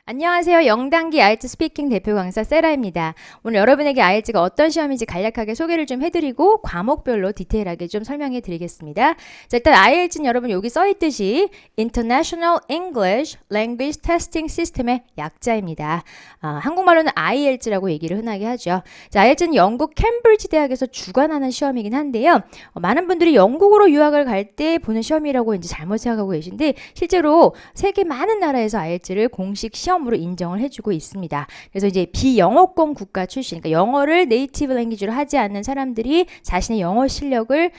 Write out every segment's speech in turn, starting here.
안녕하세요. 영단기 IELTS 스피킹 대표 강사 세라입니다. 오늘 여러분에게 IELTS가 어떤 시험인지 간략하게 소개를 좀 해드리고 과목별로 디테일하게 좀 설명해 드리겠습니다. 자, 일단 IELTS는 여러분 여기 써있듯이 International English Language Testing System의 약자입니다. 한국말로는 IELTS라고 얘기를 흔하게 하죠. 자, IELTS는 영국 캠브리지 대학에서 주관하는 시험이긴 한데요. 많은 분들이 영국으로 유학을 갈 때 보는 시험이라고 이제 잘못 생각하고 계신데 실제로 세계 많은 나라에서 IELTS를 공식 시험으로 인정을 해주고 있습니다. 그래서 이제 비영어권 국가 출신, 그러니까 영어를 네이티브 랭귀지로 하지 않는 사람들이 자신의 영어 실력을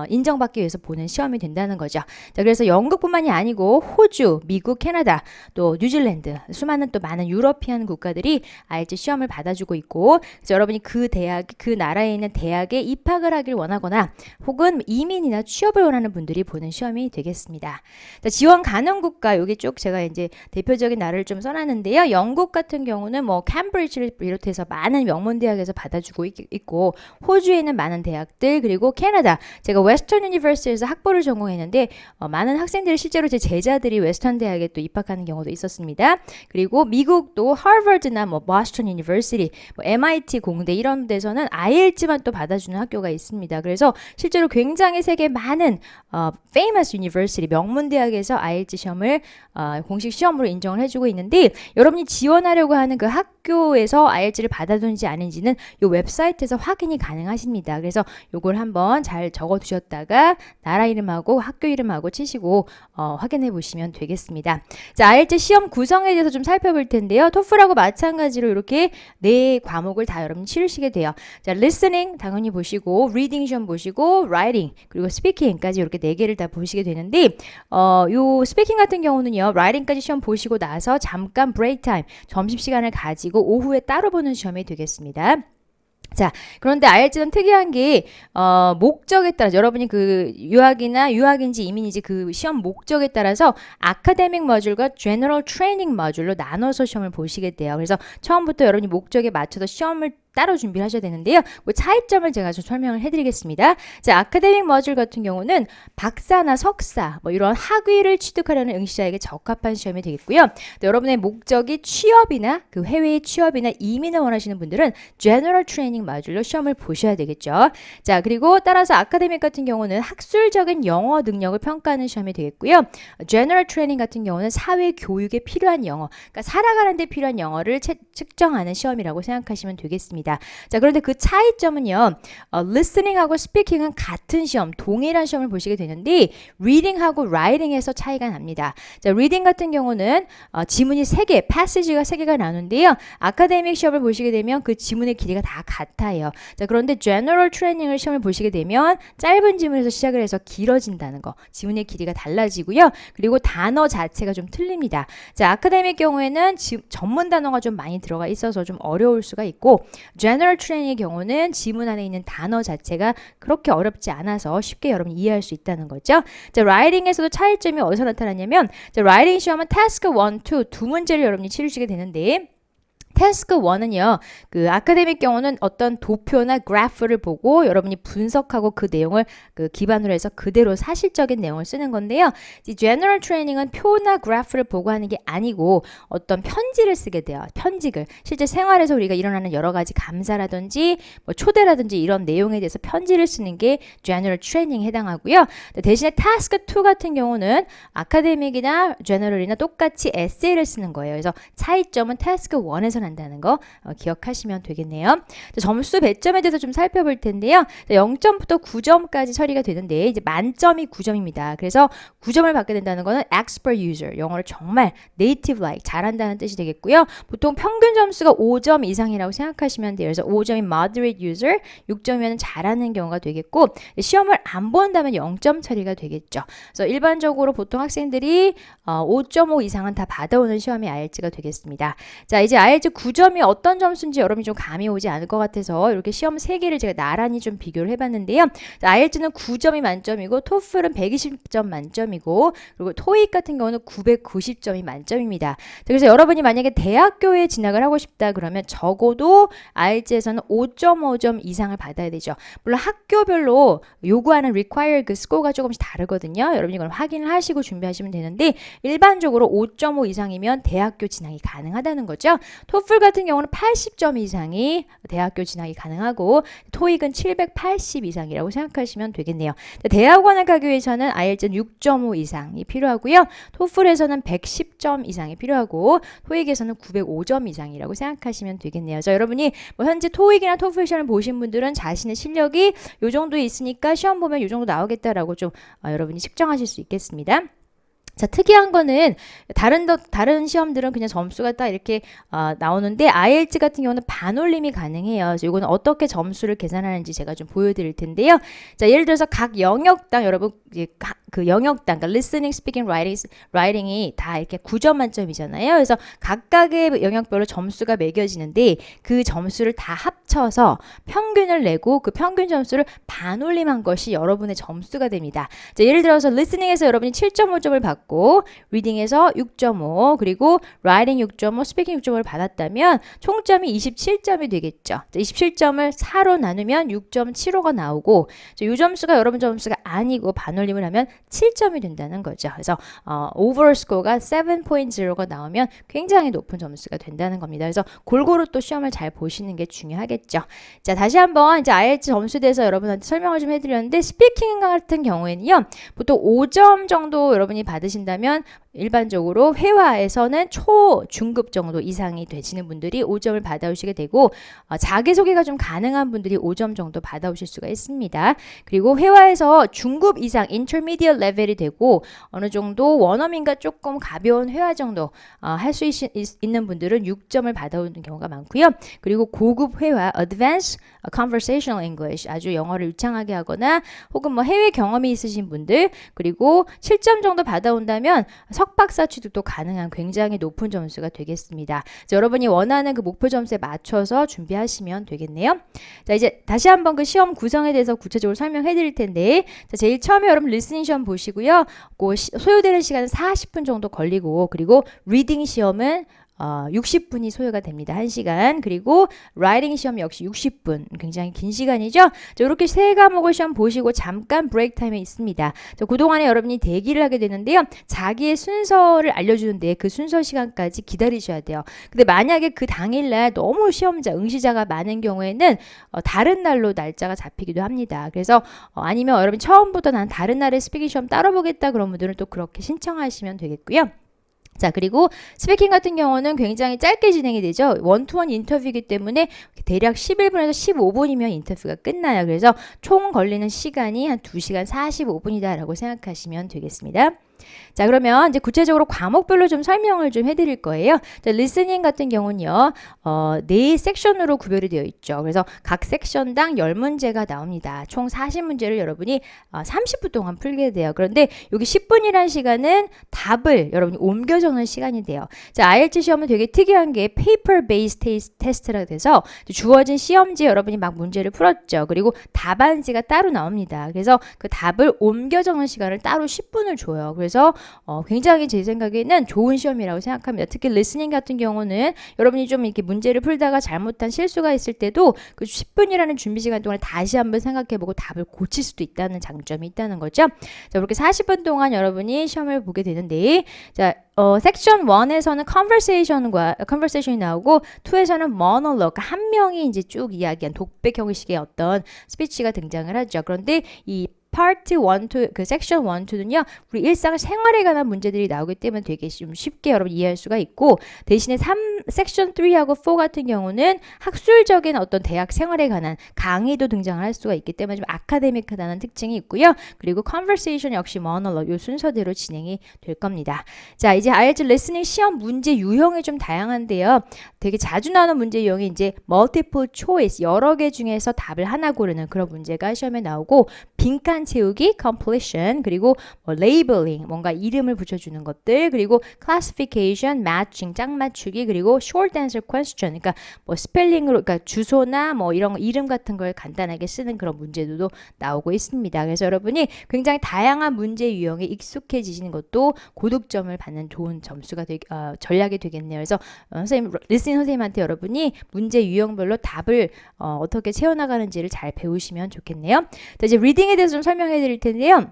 인정받기 위해서 보는 시험이 된다는 거죠. 자, 그래서 영국뿐만이 아니고 호주, 미국, 캐나다, 또 뉴질랜드, 수많은 또 많은 유러피안 국가들이 IELTS 시험을 받아주고 있고, 그래서 여러분이 그 대학, 그 나라에 있는 대학에 입학을 하길 원하거나 혹은 이민이나 취업을 원하는 분들이 보는 시험이 되겠습니다. 자, 지원 가능 국가, 여기 쭉 제가 이제 대표적인 나라를 좀 써놨는데요. 영국 같은 경우는 뭐 캠브리지를 비롯해서 많은 명문 대학에서 받아주고 있고, 호주에 있는 많은 대학들, 그리고 캐나다, 제가 웨스턴 유니버시티에서 학부를 전공했는데 많은 학생들이 실제로 제 제자들이 웨스턴 대학에 또 입학하는 경우도 있었습니다. 그리고 미국도 하버드나 뭐 보스턴 유니버시티, 뭐 MIT 공대 이런 데서는 IELTS만 또 받아주는 학교가 있습니다. 그래서 실제로 굉장히 세계 많은 famous university 명문 대학에서 IELTS 시험을 공식 시험으로 인정을 해주고 있는데, 여러분이 지원하려고 하는 그 학교에서 IELTS를 받아두는지 아닌지는 이 웹사이트에서 확인이 가능하십니다. 그래서 요걸 한번 잘 적어 두셨다가 나라 이름하고 학교 이름하고 치시고 확인해 보시면 되겠습니다. 자, IELTS 시험 구성에 대해서 좀 살펴볼 텐데요. 토플하고 마찬가지로 이렇게 네 과목을 다 여러분 치르시게 돼요. 자, listening 당연히 보시고, reading 시험 보시고, writing 그리고 speaking까지 이렇게 네 개를 다 보시게 되는데, 요 스피킹 같은 경우는요, writing까지 시험 보시고 나서 잠깐 브레이크 타임, 점심시간을 가지고 오후에 따로 보는 시험이 되겠습니다. 자, 그런데 IELTS는 특이한 게 목적에 따라서 여러분이 그 유학인지 이민인지 그 시험 목적에 따라서 아카데믹 머줄과 제너럴 트레이닝 머줄로 나눠서 시험을 보시게 돼요. 그래서 처음부터 여러분이 목적에 맞춰서 시험을 따로 준비를 하셔야 되는데요. 그 차이점을 제가 좀 설명을 해드리겠습니다. 자, 아카데믹 머줄 같은 경우는 박사나 석사, 뭐 이런 학위를 취득하려는 응시자에게 적합한 시험이 되겠고요. 또 여러분의 목적이 취업이나 그 해외의 취업이나 이민을 원하시는 분들은 제너럴 트레이닝 머줄로 시험을 보셔야 되겠죠. 자, 그리고 따라서 아카데믹 같은 경우는 학술적인 영어 능력을 평가하는 시험이 되겠고요. 제너럴 트레이닝 같은 경우는 사회 교육에 필요한 영어, 그러니까 살아가는 데 필요한 영어를 측정하는 시험이라고 생각하시면 되겠습니다. 자, 그런데 그 차이점은요, listening하고 speaking은 같은 시험, 동일한 시험을 보시게 되는데 reading하고 writing에서 차이가 납니다. 자, reading 같은 경우는 지문이 3개, passage가 3개가 나오는데요. 아카데믹 시험을 보시게 되면 그 지문의 길이가 다 같아요. 자, 그런데 general training을 시험을 보시게 되면 짧은 지문에서 시작을 해서 길어진다는 거, 지문의 길이가 달라지고요. 그리고 단어 자체가 좀 틀립니다. 자, 아카데믹 경우에는 전문 단어가 좀 많이 들어가 있어서 좀 어려울 수가 있고, General Training의 경우는 지문 안에 있는 단어 자체가 그렇게 어렵지 않아서 쉽게 여러분이 이해할 수 있다는 거죠. 자, Writing에서도 차이점이 어디서 나타나냐면, 자, Writing 시험은 Task 1, 2 두 문제를 여러분이 치르시게 되는데, 태스크 1은요, 그 아카데믹 경우는 어떤 도표나 그래프를 보고 여러분이 분석하고 그 내용을 그 기반으로 해서 그대로 사실적인 내용을 쓰는 건데요. 이 제너럴 트레이닝은 표나 그래프를 보고 하는 게 아니고 어떤 편지를 쓰게 돼요. 편지글. 실제 생활에서 우리가 일어나는 여러 가지 감사라든지 뭐 초대라든지 이런 내용에 대해서 편지를 쓰는 게 제너럴 트레이닝에 해당하고요. 대신에 태스크 2 같은 경우는 아카데믹이나 제너럴이나 똑같이 에세이를 쓰는 거예요. 그래서 차이점은 태스크 1에서 한다는 거 기억하시면 되겠네요. 자, 점수 배점에 대해서 좀 살펴볼 텐데요. 0점부터 9점까지 처리가 되는데 이제 만점이 9점입니다. 그래서 9점을 받게 된다는 거는 expert user, 영어를 정말 native like 잘한다는 뜻이 되겠고요. 보통 평균 점수가 5점 이상이라고 생각하시면 돼요. 그래서 5점이 moderate user, 6점이면 잘하는 경우가 되겠고, 시험을 안 본다면 0점 처리가 되겠죠. 그래서 일반적으로 보통 학생들이 5.5 이상은 다 받아오는 시험이 IELTS가 되겠습니다. 자, 이제 IELTS 9점이 어떤 점수인지 여러분이 좀 감이 오지 않을 것 같아서 이렇게 시험 3개를 제가 나란히 좀 비교를 해봤는데요. IELTS는 9점이 만점이고 토플은 120점 만점이고 그리고 토익 같은 경우는 990점이 만점입니다. 그래서 여러분이 만약에 대학교에 진학을 하고 싶다 그러면 적어도 IELTS에서는 5.5점 이상을 받아야 되죠. 물론 학교별로 요구하는 require 그 스코어가 조금씩 다르거든요. 여러분이 이걸 확인을 하시고 준비하시면 되는데 일반적으로 5.5 이상이면 대학교 진학이 가능하다는 거죠. 토플 같은 경우는 80점 이상이 대학교 진학이 가능하고 토익은 780 이상이라고 생각하시면 되겠네요. 대학원을 가기 위해서는 IELTS는 6.5 이상이 필요하고요. 토플에서는 110점 이상이 필요하고 토익에서는 905점 이상이라고 생각하시면 되겠네요. 그래서 여러분이 뭐 현재 토익이나 토플 시험을 보신 분들은 자신의 실력이 이 정도에 있으니까 시험 보면 이 정도 나오겠다라고 좀 여러분이 측정하실 수 있겠습니다. 자, 특이한 거는 다른 시험들은 그냥 점수가 딱 이렇게 나오는데 IELTS 같은 경우는 반올림이 가능해요. 그래서 이거는 어떻게 점수를 계산하는지 제가 좀 보여드릴 텐데요. 자, 예를 들어서 각 영역당 여러분 그 영역당, 그러니까 listening, speaking, writing이 다 이렇게 9점 만점이잖아요. 그래서 각각의 영역별로 점수가 매겨지는데 그 점수를 다 합쳐서 평균을 내고 그 평균 점수를 반올림한 것이 여러분의 점수가 됩니다. 자, 예를 들어서 listening에서 여러분이 7.5점을 받고 reading에서 6.5 그리고 writing 6.5, speaking 6.5를 받았다면 총점이 27점이 되겠죠. 27점을 4로 나누면 6.75가 나오고 이 점수가 여러분 점수가 아니고 반올림을 하면 7점이 된다는 거죠. 그래서 overall score가 7.0가 나오면 굉장히 높은 점수가 된다는 겁니다. 그래서 골고루 또 시험을 잘 보시는 게 중요하겠죠. 자, 다시 한번 이제 IELTS 점수에 대해서 여러분한테 설명을 좀 해드렸는데 스피킹 같은 경우에는요. 보통 5점 정도 여러분이 받으신다면 일반적으로 회화에서는 중급 정도 이상이 되시는 분들이 5점을 받아오시게 되고 자기소개가 좀 가능한 분들이 5점 정도 받아오실 수가 있습니다. 그리고 회화에서 중급 이상 intermediate 레벨이 되고 어느 정도 원어민과 조금 가벼운 회화 정도 할 수 있는 분들은 6점을 받아오는 경우가 많고요. 그리고 고급 회화 advanced conversational English 아주 영어를 유창하게 하거나 혹은 뭐 해외 경험이 있으신 분들 그리고 7점 정도 받아온다면 석박사 취득도 가능한 굉장히 높은 점수가 되겠습니다. 여러분이 원하는 그 목표 점수에 맞춰서 준비하시면 되겠네요. 자, 이제 다시 한번 그 시험 구성에 대해서 구체적으로 설명해 드릴 텐데 자, 제일 처음에 여러분 리스닝 시험 보시고요. 소요되는 시간은 40분 정도 걸리고 그리고 리딩 시험은 60분이 소요가 됩니다. 1시간. 그리고 라이팅 시험 역시 60분. 굉장히 긴 시간이죠. 자, 이렇게 세 과목을 시험 보시고 잠깐 브레이크 타임이 있습니다. 자, 그동안에 여러분이 대기를 하게 되는데요. 자기의 순서를 알려주는데 그 순서 시간까지 기다리셔야 돼요. 근데 만약에 그 당일날 너무 응시자가 많은 경우에는 다른 날로 날짜가 잡히기도 합니다. 그래서 아니면 여러분 처음부터 난 다른 날에 스피킹 시험 따로 보겠다 그런 분들은 또 그렇게 신청하시면 되겠고요. 자, 그리고 스피킹 같은 경우는 굉장히 짧게 진행이 되죠. 원투원 인터뷰이기 때문에 대략 11분에서 15분이면 인터뷰가 끝나요. 그래서 총 걸리는 시간이 한 2시간 45분이다 라고 생각하시면 되겠습니다. 자, 그러면 이제 구체적으로 과목별로 좀 설명을 좀 해드릴 거예요. 자, 리스닝 같은 경우는요, 4섹션으로 구별이 되어 있죠. 그래서 각 섹션당 10문제가 나옵니다. 총 40문제를 여러분이 30분 동안 풀게 돼요. 그런데 여기 10분이라는 시간은 답을 여러분이 옮겨 적는 시간이 돼요. 자, IELTS 시험은 되게 특이한 게 paper based 테스트라고 돼서 주어진 시험지에 여러분이 막 문제를 풀었죠. 그리고 답안지가 따로 나옵니다. 그래서 그 답을 옮겨 적는 시간을 따로 10분을 줘요. 그래서 굉장히 제 생각에는 좋은 시험이라고 생각합니다. 특히 리스닝 같은 경우는 여러분이 좀 이렇게 문제를 풀다가 잘못한 실수가 있을 때도 그 10분이라는 준비 시간 동안 다시 한번 생각해보고 답을 고칠 수도 있다는 장점이 있다는 거죠. 자, 그렇게 40분 동안 여러분이 시험을 보게 되는데, 자, 섹션 1에서는 conversation이 나오고 2에서는 monologue, 한 명이 이제 쭉 이야기한 독백 형식의 어떤 스피치가 등장을 하죠. 그런데 이 파트 1, 2, 그 섹션 1, 2는요, 우리 일상 생활에 관한 문제들이 나오기 때문에 되게 좀 쉽게 여러분 이해할 수가 있고, 대신에 섹션 3하고 4 같은 경우는 학술적인 어떤 대학 생활에 관한 강의도 등장을 할 수가 있기 때문에 좀 아카데믹하다는 특징이 있고요. 그리고 conversation 역시 monologue, 이 순서대로 진행이 될 겁니다. 자, 이제 IELTS 리스닝 시험 문제 유형이 좀 다양한데요. 되게 자주 나오는 문제 유형이 이제 multiple choice, 여러 개 중에서 답을 하나 고르는 그런 문제가 시험에 나오고, 빈칸 채우기 completion, 그리고 뭐 labeling, 뭔가 이름을 붙여주는 것들, 그리고 classification, matching, 짝 맞추기, 그리고 short answer question, 그러니까 뭐 스펠링으로, 그러니까 주소나 뭐 이런 거, 이름 같은 걸 간단하게 쓰는 그런 문제들도 나오고 있습니다. 그래서 여러분이 굉장히 다양한 문제 유형에 익숙해지시는 것도 고득점을 받는 좋은 점수가 전략이 되겠네요. 그래서 선생님, 리스닝 선생님한테 여러분이 문제 유형별로 답을 어떻게 채워나가는지를 잘 배우시면 좋겠네요. 자, 이제 리딩에 대해서 좀 설명해 드릴 텐데요.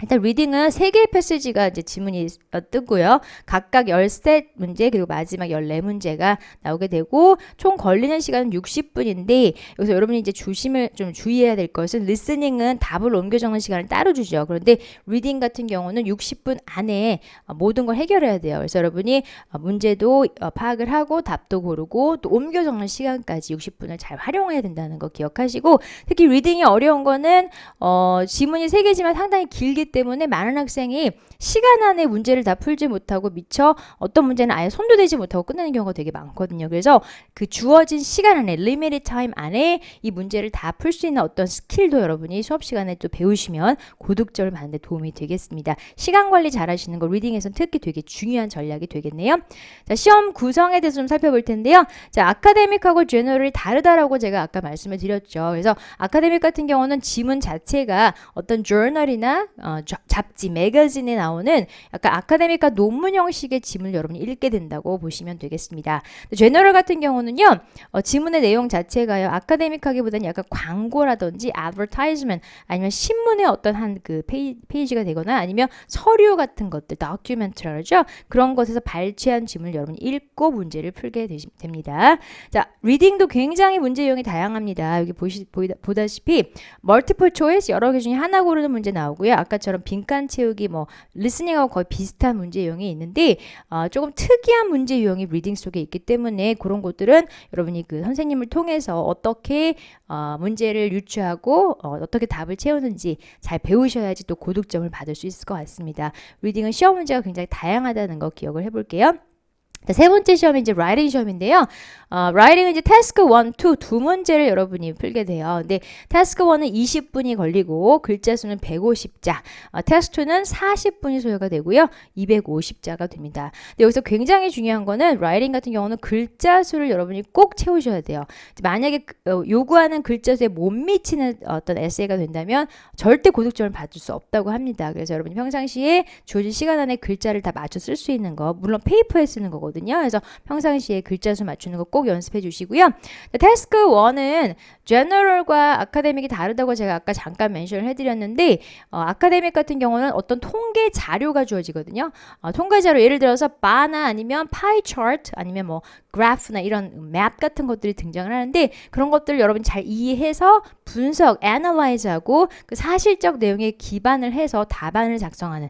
일단 리딩은 3개의 패시지가 이제 지문이 뜨고요. 각각 13문제 그리고 마지막 14문제가 나오게 되고, 총 걸리는 시간은 60분인데 여기서 여러분이 이제 주의해야 될 것은, 리스닝은 답을 옮겨 적는 시간을 따로 주죠. 그런데 리딩 같은 경우는 60분 안에 모든 걸 해결해야 돼요. 그래서 여러분이 문제도 파악을 하고 답도 고르고 또 옮겨 적는 시간까지 60분을 잘 활용해야 된다는 거 기억하시고, 특히 리딩이 어려운 거는 지문이 3개지만 상당히 길기 때문에 많은 학생이 시간 안에 문제를 다 풀지 못하고 미처 어떤 문제는 아예 손도 대지 못하고 끝나는 경우가 되게 많거든요. 그래서 그 주어진 시간 안에, limited time 안에 이 문제를 다 풀 수 있는 어떤 스킬도 여러분이 수업 시간에 또 배우시면 고득점을 받는 데 도움이 되겠습니다. 시간 관리 잘 하시는 거 리딩에서는 특히 되게 중요한 전략이 되겠네요. 자, 시험 구성에 대해서 좀 살펴볼 텐데요. 자, 아카데믹하고 제너럴이 다르다라고 제가 아까 말씀을 드렸죠. 그래서 아카데믹 같은 경우는 지문 자체가 어떤 저널이나 잡지, 매거진에 나오는 약간 아카데믹과 논문 형식의 지문을 여러분이 읽게 된다고 보시면 되겠습니다. 제너럴 같은 경우는요, 지문의 내용 자체가요, 아카데믹하기보다는 약간 광고라든지 advertisement, 아니면 신문의 어떤 한 그 페이지가 되거나 아니면 서류 같은 것들, document라고 하죠. 그런 것에서 발췌한 지문을 여러분이 읽고 문제를 풀게 됩니다. 자, 리딩도 굉장히 문제 유형이 다양합니다. 여기 보다시피 multiple choice, 여러 개 중에 하나 고르는 문제 나오고요. 아까처럼 빈칸 채우기, 뭐 리스닝하고 거의 비슷한 문제 유형이 있는데 조금 특이한 문제 유형이 리딩 속에 있기 때문에 그런 것들은 여러분이 그 선생님을 통해서 어떻게 문제를 유추하고 어떻게 답을 채우는지 잘 배우셔야지 또 고득점을 받을 수 있을 것 같습니다. 리딩은 시험 문제가 굉장히 다양하다는 거 기억을 해볼게요. 자, 세 번째 시험이 이제 라이팅 시험인데요. 라이팅은 이제 태스크 1, 2 두 문제를 여러분이 풀게 돼요. 근데 태스크 1은 20분이 걸리고 글자 수는 150자, 태스크 2는 40분이 소요가 되고요. 250자가 됩니다. 근데 여기서 굉장히 중요한 거는 라이팅 같은 경우는 글자 수를 여러분이 꼭 채우셔야 돼요. 만약에 요구하는 글자 수에 못 미치는 어떤 에세이가 된다면 절대 고득점을 받을 수 없다고 합니다. 그래서 여러분이 평상시에 주어진 시간 안에 글자를 다 맞춰 쓸 수 있는 거, 물론 페이퍼에 쓰는 거거든요. 그래서 평상시에 글자 수 맞추는 거 꼭 연습해 주시고요. 태스크 1은 제너럴과 아카데믹이 다르다고 제가 아까 잠깐 멘션을 해드렸는데, 아카데믹 같은 경우는 어떤 통계 자료가 주어지거든요. 통계 자료, 예를 들어서 바나 아니면 파이 차트 아니면 뭐 그래프나 이런 맵 같은 것들이 등장을 하는데, 그런 것들을 여러분이 잘 이해해서 분석, 애널라이즈하고 그 사실적 내용에 기반을 해서 답안을 작성하는,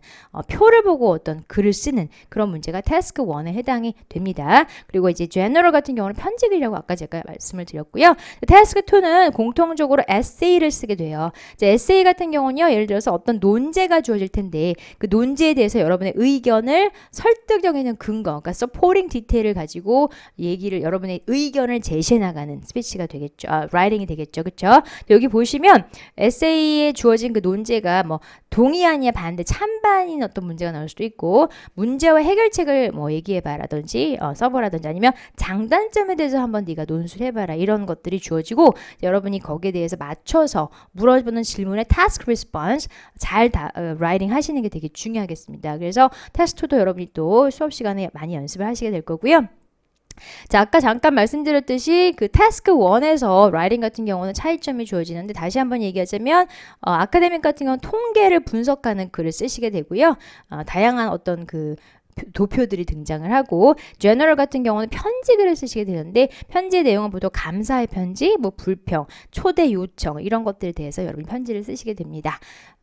표를 보고 어떤 글을 쓰는 그런 문제가 태스크 1에 해당이 됩니다. 그리고 이제 제너럴 같은 경우는 편집이라고 아까 제가 말씀을 드렸고요. 태스크 2는 공통적으로 에세이를 쓰게 돼요. 이제 에세이 같은 경우는요, 예를 들어서 어떤 논제가 주어질 텐데 그 논제에 대해서 여러분의 의견을 설득적인 근거, 그러니까 supporting detail을 가지고 여러분의 의견을 제시해 나가는 스피치가 되겠죠. 라이팅이 되겠죠. 그렇죠? 여기 보시면 에세이에 주어진 그 논제가 뭐 동의아니야 반대, 찬반인 어떤 문제가 나올 수도 있고, 문제와 해결책을 뭐 얘기해봐라든지 써보라든지, 아니면 장단점에 대해서 한번 네가 논술을 해봐라, 이런 것들이 주어지고, 여러분이 거기에 대해서 맞춰서 물어보는 질문에 task response 잘 라이팅 하시는 게 되게 중요하겠습니다. 그래서 테스트도 여러분이 또 수업 시간에 많이 연습을 하시게 될 거고요. 자, 아까 잠깐 말씀드렸듯이 그 태스크 1에서 라이팅 같은 경우는 차이점이 주어지는데, 다시 한번 얘기하자면 아카데믹 같은 경우는 통계를 분석하는 글을 쓰시게 되고요. 다양한 어떤 그 도표들이 등장을 하고, 제너럴 같은 경우는 편지 글을 쓰시게 되는데, 편지의 내용은 보통 감사의 편지, 뭐 불평, 초대 요청, 이런 것들에 대해서 여러분 편지를 쓰시게 됩니다.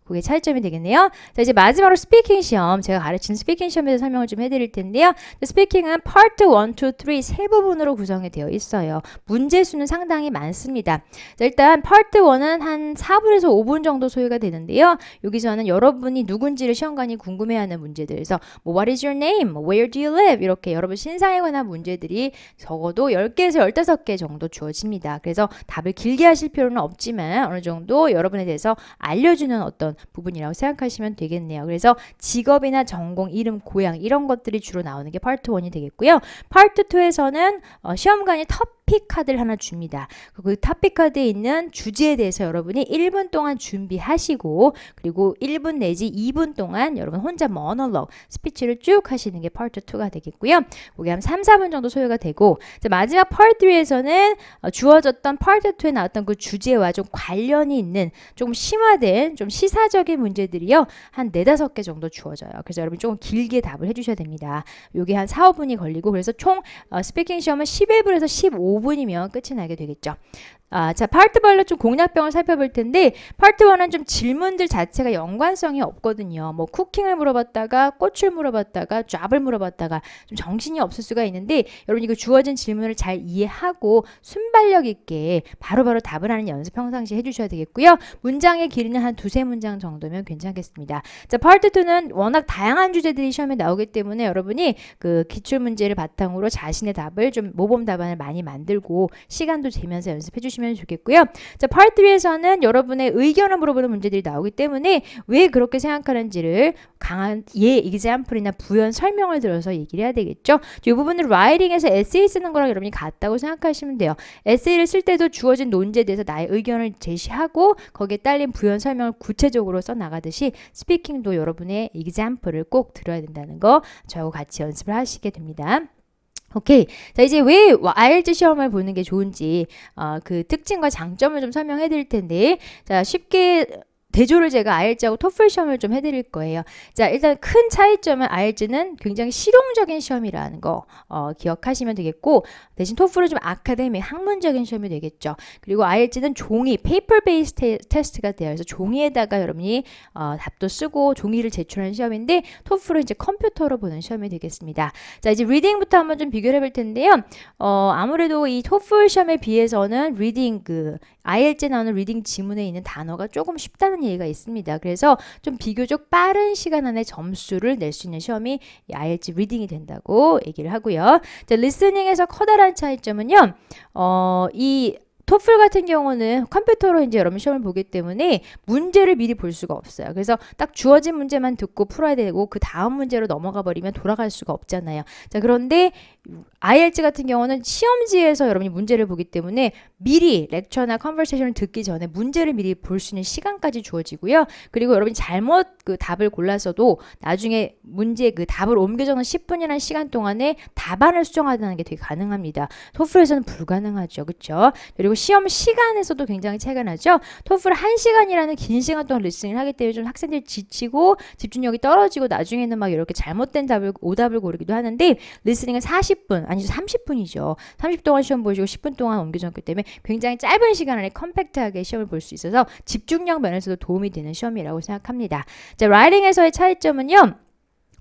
그게 차이점이 되겠네요. 자, 이제 마지막으로 스피킹 시험, 제가 가르친 스피킹 시험에 대해서 설명을 좀 해드릴 텐데요. 스피킹은 파트 1, 2, 3 세 부분으로 구성이 되어 있어요. 문제 수는 상당히 많습니다. 자, 일단 파트 1은 한 4분에서 5분 정도 소요가 되는데요. 여기서는 여러분이 누군지를 시험관이 궁금해하는 문제들, 그래서 뭐 What is your name? Where do you live? 이렇게 여러분 신상에 관한 문제들이 적어도 10개에서 15개 정도 주어집니다. 그래서 답을 길게 하실 필요는 없지만 어느 정도 여러분에 대해서 알려주는 어떤 부분이라고 생각하시면 되겠네요. 그래서 직업이나 전공, 이름, 고향 이런 것들이 주로 나오는 게 파트 1이 되겠고요. 파트 2에서는 시험관이 토픽 카드를 하나 줍니다. 그 토픽 카드에 있는 주제에 대해서 여러분이 1분 동안 준비하시고 그리고 1분 내지 2분 동안 여러분 혼자 모노로그, 스피치를 쭉 하시는 게 파트 2가 되겠고요. 그게 한 3, 4분 정도 소요가 되고 마지막 파트 3에서는 주어졌던 파트 2에 나왔던 그 주제와 좀 관련이 있는 조금 심화된 좀 시사적인 문제들이요. 한 4, 5개 정도 주어져요. 그래서 여러분 조금 길게 답을 해주셔야 됩니다. 요게 한 4, 5분이 걸리고 그래서 총 스피킹 시험은 11분에서 15분이면 끝이 나게 되겠죠. 자, 파트별로 좀 공략병을 살펴볼 텐데 파트 1은 좀 질문들 자체가 연관성이 없거든요. 뭐 쿠킹을 물어봤다가 꽃을 물어봤다가 잡을 물어봤다가 좀 정신이 없을 수가 있는데 여러분 이거 주어진 질문을 잘 이해하고 순발력 있게 바로바로 답을 하는 연습 평상시에 해주셔야 되겠고요. 문장의 길이는 한 2, 3문장 정도면 괜찮겠습니다. 자, 파트 2는 워낙 다양한 주제들이 시험에 나오기 때문에 여러분이 그 기출문제를 바탕으로 자신의 답을 좀 모범 답안을 많이 만들고 시간도 재면서 연습해 주시면 좋겠고요. 자, 파트 3에서는 여러분의 의견을 물어보는 문제들이 나오기 때문에 왜 그렇게 생각하는지를 강한 example이나 부연 설명을 들어서 얘기를 해야 되겠죠. 이 부분은 라이팅에서 에세이 쓰는 거랑 여러분이 같다고 생각하시면 돼요. 에세이를 쓸 때도 주어진 논제에 대해서 나의 의견을 제시하고 거기에 딸린 부연 설명을 구체적으로 써 나가듯이 스피킹도 여러분의 example을 꼭 들어야 된다는 거 저하고 같이 연습을 하시게 됩니다. 오케이. 자, 이제 왜 IELTS 시험을 보는 게 좋은지 그 특징과 장점을 좀 설명해 드릴 텐데 자, 쉽게 대조를 제가 IELTS하고 토플 시험을 좀 해드릴 거예요. 자, 일단 큰 차이점은 IELTS는 굉장히 실용적인 시험이라는 거 기억하시면 되겠고 대신 토플은 좀 아카데미, 학문적인 시험이 되겠죠. 그리고 IELTS는 종이, 페이퍼 베이스 테스트가 되어 있어서 종이에다가 여러분이 답도 쓰고 종이를 제출하는 시험인데 토플은 이제 컴퓨터로 보는 시험이 되겠습니다. 자, 이제 리딩부터 한번 좀 비교를 해볼 텐데요. 아무래도 이 토플 시험에 비해서는 리딩 IELTS에 나오는 리딩 지문에 있는 단어가 조금 쉽다는 얘기가 있습니다. 그래서 좀 비교적 빠른 시간 안에 점수를 낼 수 있는 시험이 IELTS 리딩이 된다고 얘기를 하고요. 자, 리스닝에서 커다란 차이점은요. 이 토플 같은 경우는 컴퓨터로 이제 여러분 시험을 보기 때문에 문제를 미리 볼 수가 없어요. 그래서 딱 주어진 문제만 듣고 풀어야 되고 그 다음 문제로 넘어가 버리면 돌아갈 수가 없잖아요. 자, 그런데 IELTS 같은 경우는 시험지에서 여러분이 문제를 보기 때문에 미리 렉처나 컨버세이션을 듣기 전에 문제를 미리 볼 수 있는 시간까지 주어지고요. 그리고 여러분이 잘못 그 답을 골랐어도 나중에 문제 그 답을 옮겨 적는 10분이라는 시간 동안에 답안을 수정하는 게 되게 가능합니다. 토플에서는 불가능하죠. 그렇죠? 그리고 시험 시간에서도 굉장히 차이가 나죠. 토플 1시간이라는 긴 시간 동안 리스닝을 하기 때문에 좀 학생들이 지치고 집중력이 떨어지고 나중에는 막 이렇게 잘못된 답을 오답을 고르기도 하는데 리스닝은 40분 아니죠 30분이죠. 30분 동안 시험 보시고 10분 동안 옮겨졌기 때문에 굉장히 짧은 시간 안에 컴팩트하게 시험을 볼 수 있어서 집중력 면에서도 도움이 되는 시험이라고 생각합니다. 자, 라이팅에서의 차이점은요.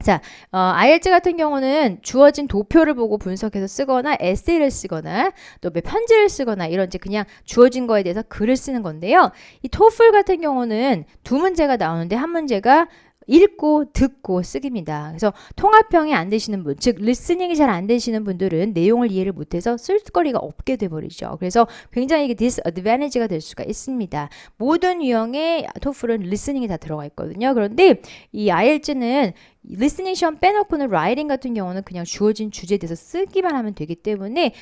자, IELTS 같은 경우는 주어진 도표를 보고 분석해서 쓰거나 에세이를 쓰거나 또 편지를 쓰거나 이런 이제 그냥 주어진 거에 대해서 글을 쓰는 건데요. 이 토플 같은 경우는 두 문제가 나오는데 한 문제가 읽고 듣고 쓰기입니다. 그래서 통합형이 안 되시는 분, 즉 리스닝이 잘 안 되시는 분들은 내용을 이해를 못해서 쓸거리가 없게 돼버리죠. 그래서 굉장히 이게 디스어드밴티지가 될 수가 있습니다. 모든 유형의 토플은 리스닝이 다 들어가 있거든요. 그런데 이 IELTS는 리스닝 시험 빼놓고는 라이팅 같은 경우는 그냥 주어진 주제에 대해서 쓰기만 하면 되기 때문에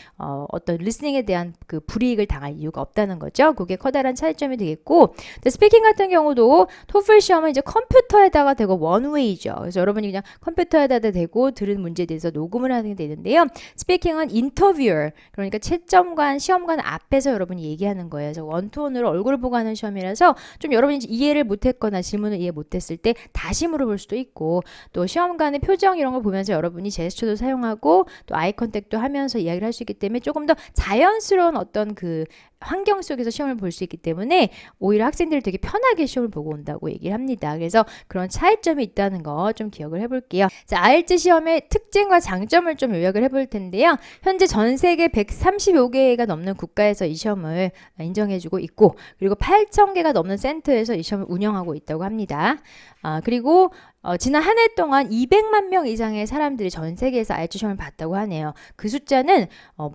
어떤 리스닝에 대한 그 불이익을 당할 이유가 없다는 거죠. 그게 커다란 차이점이 되겠고 스피킹 같은 경우도 토플 시험은 이제 컴퓨터에다가 대고 원웨이죠. 그래서 여러분이 그냥 컴퓨터에다 대고 들은 문제에 대해서 녹음을 하는 게 되는데요. 스피킹은 인터뷰어 그러니까 채점관, 시험관 앞에서 여러분이 얘기하는 거예요. 그래서 원투원으로 얼굴을 보고 하는 시험이라서 좀 여러분이 이해를 못했거나 질문을 이해 못했을 때 다시 물어볼 수도 있고 또 시험관의 표정 이런 걸 보면서 여러분이 제스처도 사용하고 또 아이 컨택도 하면서 이야기를 할 수 있기 때문에 조금 더 자연스러운 어떤 그 환경 속에서 시험을 볼 수 있기 때문에 오히려 학생들이 되게 편하게 시험을 보고 온다고 얘기를 합니다. 그래서 그런 차이점이 있다는 거 좀 기억을 해볼게요. 자, IELTS 시험의 특징과 장점을 좀 요약을 해볼 텐데요. 현재 전 세계 135개가 넘는 국가에서 이 시험을 인정해주고 있고, 그리고 8,000개가 넘는 센터에서 이 시험을 운영하고 있다고 합니다. 그리고 지난 한 해 동안 200만 명 이상의 사람들이 전 세계에서 IELTS 시험을 봤다고 하네요. 그 숫자는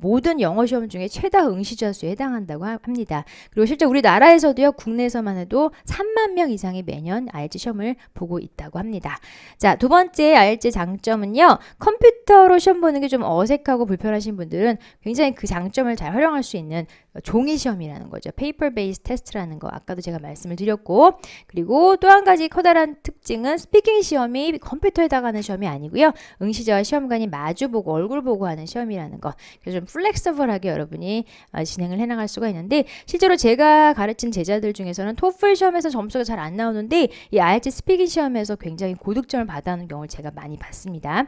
모든 영어 시험 중에 최다 응시자 수에 해당한다고 합니다. 그리고 실제 우리나라에서도요, 국내에서만 해도 3만 명 이상이 매년 IELTS 시험을 보고 있다고 합니다. 자, 두 번째 IELTS 장점은요, 컴퓨터로 시험 보는 게 좀 어색하고 불편하신 분들은 굉장히 그 장점을 잘 활용할 수 있는 종이 시험이라는 거죠. 페이퍼 베이스 테스트라는 거 아까도 제가 말씀을 드렸고, 그리고 또 한 가지 커다란 특징은 스피킹 시험이 컴퓨터에 해당하는 시험이 아니고요. 응시자와 시험관이 마주보고 얼굴 보고 하는 시험이라는 거. 그래서 좀 플렉서블하게 여러분이 진행을 해나갈 수가 있는데, 실제로 제가 가르친 제자들 중에서는 토플 시험에서 점수가 잘 안 나오는데 이 IELTS 스피킹 시험에서 굉장히 고득점을 받아오는 경우를 제가 많이 봤습니다.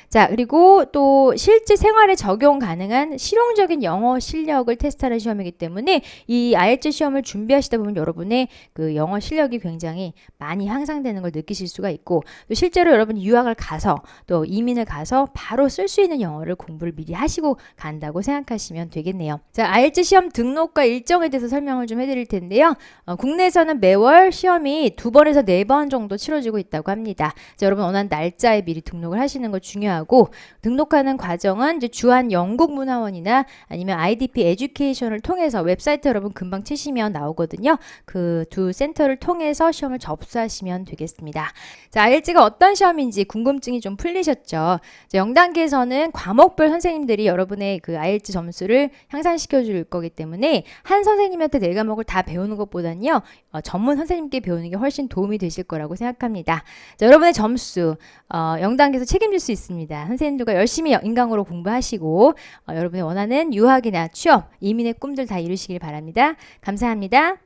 자, 그리고 또 실제 생활에 적용 가능한 실용적인 영어 실력을 테스트하는 시험이기 때문에 이 IELTS 시험을 준비하시다 보면 여러분의 그 영어 실력이 굉장히 많이 향상되는 걸 느끼실 수가 있고, 또 실제로 여러분이 유학을 가서 또 이민을 가서 바로 쓸 수 있는 영어를 공부를 미리 하시고 간다고 생각하시면 되겠네요. 자, IELTS 시험 등록과 일정에 대해서 설명을 좀 해드릴 텐데요. 국내에서는 매월 시험이 2번에서 4번 정도 치러지고 있다고 합니다. 자, 여러분 원하는 날짜에 미리 등록을 하시는 거 중요하고, 등록하는 과정은 이제 주한 영국문화원이나 아니면 IDP 에듀케이션을 통해서 웹사이트 여러분 금방 치시면 나오거든요. 그 두 센터를 통해서 시험을 접수하시면 되겠습니다. 자, IELTS가 어떤 시험인지 궁금증이 좀 풀리셨죠? 0단계에서는 과목별 선생님들이 여러분의 그 IELTS 점수를 향상시켜 줄 거기 때문에 한 선생님한테 4과목을 다 배우는 것보다는요, 전문 선생님께 배우는 게 훨씬 도움이 되실 거라고 생각합니다. 자, 여러분의 점수 0단계에서 책임질 수 있습니다. 선생님들과 열심히 인강으로 공부하시고 여러분이 원하는 유학이나 취업, 이민의 꿈들 다 이루시길 바랍니다. 감사합니다.